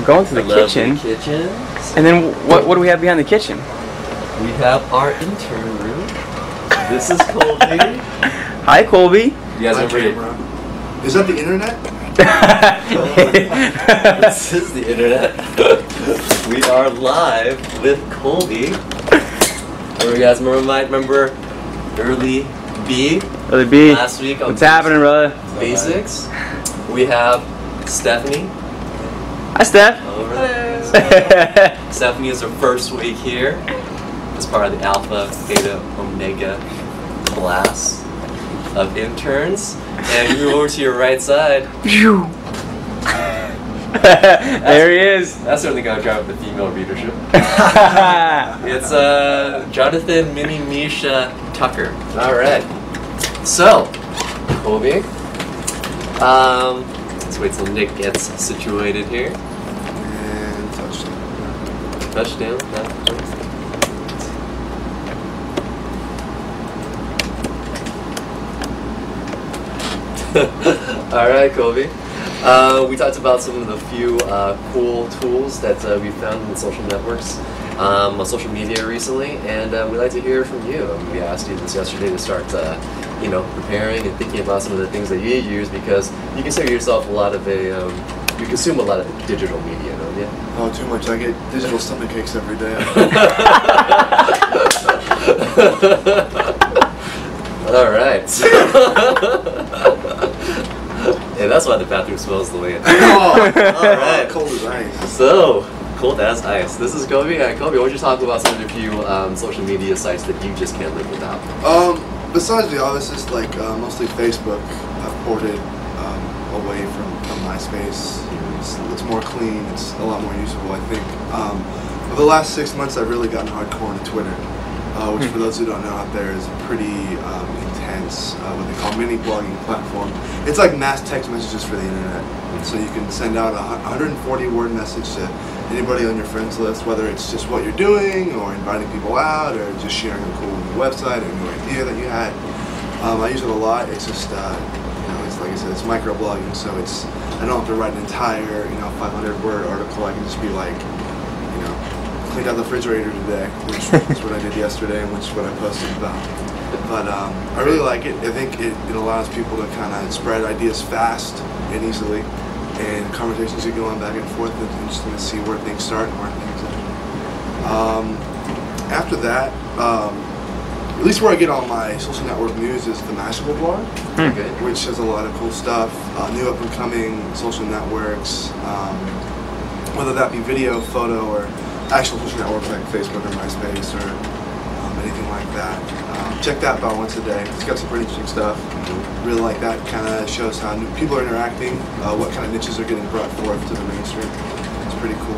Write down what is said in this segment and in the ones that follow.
we're going to the kitchen. And then what do we have behind the kitchen? We have our intern room. This is Kolby. Hi, Kolby. You guys remember it? Is that the internet? This is the internet. We are live with Kolby. Or you guys might remember Early B. Early B. Last week on What's happening, brother? Basics. We have Stephanie. Hi, Steph. Stephanie is her first week here as part of the Alpha, Theta, Omega class of interns. And you move over to your right side. There he is. That's certainly going to drive up the female readership. It's Jonathan Mini Misha Tucker. Alright. So, Kolby. Let's wait till Nick gets situated here. And touchdown. Touchdown. Alright, Kolby. We talked about some of the few cool tools that we found in social networks, on social media recently, and we'd like to hear from you. We asked you this yesterday to start, preparing and thinking about some of the things that you use, because you consider yourself a lot of you consume a lot of digital media, don't you? Oh, too much. I get digital stomach aches every day. All right. Yeah, that's why the bathroom smells the way it does. Oh, all right. Cold as ice. So, cold as ice. This is Kolby. Kolby, why don't you talk about some of the few social media sites that you just can't live without? Besides the obvious, it's like mostly Facebook. I've ported away from MySpace. It's more clean. It's a lot more useful, I think. For the last 6 months, I've really gotten hardcore into Twitter, which for those who don't know out there is a pretty intense, what they call mini blogging platform. It's like mass text messages for the internet. So you can send out a 140-word message to anybody on your friends list, whether it's just what you're doing, or inviting people out, or just sharing a cool new website or a new idea that you had. I use it a lot. It's just, it's like I said, it's microblogging, so I don't have to write an entire, 500-word article. I can just be like, cleaned out the refrigerator today, which is what I did yesterday, and which is what I posted about. But I really like it. I think it allows people to kind of spread ideas fast and easily, and conversations are going back and forth. It's interesting to see where things start and where things end. After that, at least where I get all my social network news is the Mashable blog, which has a lot of cool stuff, new up and coming social networks, whether that be video, photo, or actual social networks like Facebook or MySpace or anything like that. Check that about once a day. It's got some pretty interesting stuff. Really like that. Kind of shows how new people are interacting, what kind of niches are getting brought forth to the mainstream. It's pretty cool.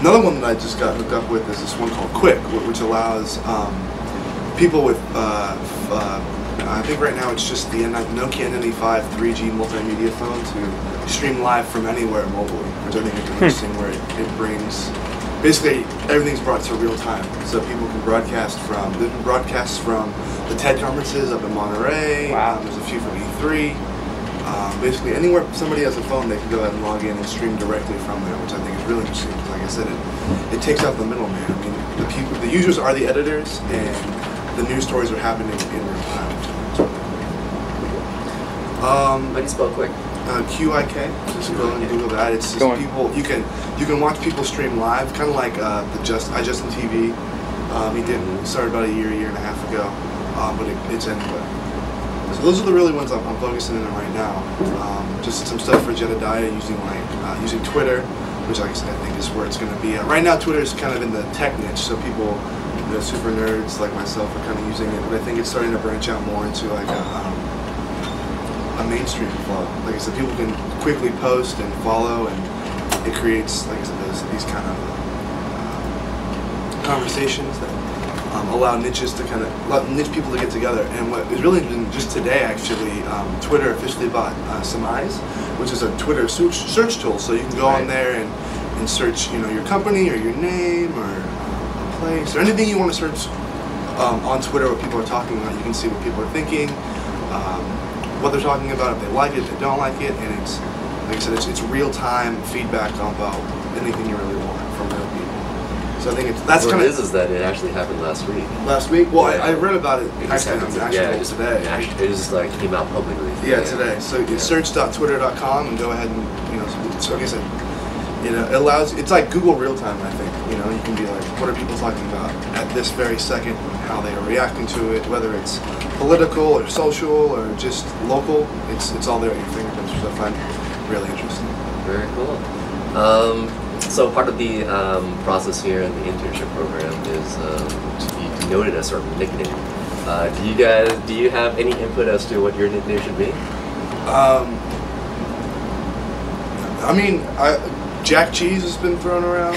Another one that I just got hooked up with is this one called Quick, which allows people with, I think right now it's just the Nokia N95 3G multimedia phone to stream live from anywhere mobily, which I think is interesting, where it brings, basically everything's brought to real time. So people can broadcast from, there's been broadcasts from the TED conferences up in Monterey. Wow. There's a few from E3. Basically anywhere somebody has a phone, they can go ahead and log in and stream directly from there, which I think is really interesting, because like I said, it takes out the middleman. I mean, the users are the editors, and the news stories are happening in real time. How do you spell Quick? QIK. Just go and Google that. It's just people. You can watch people stream live, kind of like iJustin TV. He started about a year and a half ago, but it's anywhere. So those are the really ones I'm focusing on right now. Just some stuff for Jedediah using Twitter, which like I said, I think is where it's going to be. Right now, Twitter is kind of in the tech niche, so people, super nerds like myself are kind of using it. But I think it's starting to branch out more into like a mainstream flow. Like I said, people can quickly post and follow, and it creates, like I said, these kind of conversations that allow niches to niche people to get together. And what is really interesting, just today actually, Twitter officially bought Surmise, which is a Twitter search tool. So you can go on there and search, your company or your name or a place or anything you want to search on Twitter, what people are talking about. You can see what people are thinking, what they're talking about, if they like it, if they don't like it, and like I said, it's real-time feedback about anything you really want from real people. So I think that's kind of is that it actually happened last week. Last week? Well, Yeah. I read about it It just happened actually today. It just like came out publicly. Yeah, today. So you search.twitter.com and go ahead and, you know, so like I said, you know, it allows, it's like Google real time, I think. You know, you can be like, what are people talking about at this very second, how they are reacting to it, whether it's political or social or just local, it's all there at your fingertips, which I find really interesting. Very cool. So part of the process here in the internship program is to be denoted a certain nickname. Do you have any input as to what your nickname should be? I mean, Jack Cheese has been thrown around,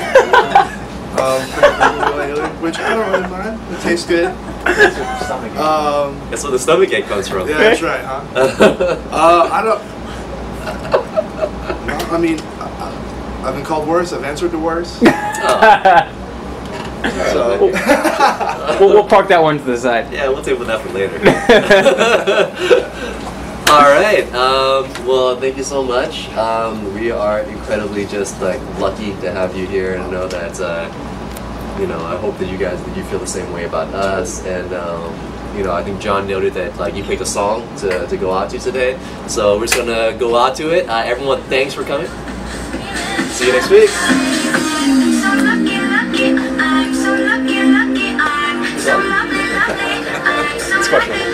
which I don't really mind. It tastes good. That's where the stomachache comes from. Yeah, that's right, huh? I don't. I mean, I've been called worse. I've answered to worse. So we'll park that one to the side. Yeah, we'll table that for later. All right. Well, thank you so much. We are incredibly just like lucky to have you here, and know that you know, I hope that you feel the same way about us. And you know, I think John noted that like you picked a song to go out to today, so we're just gonna go out to it. Everyone, thanks for coming. See you next week. It's questionable.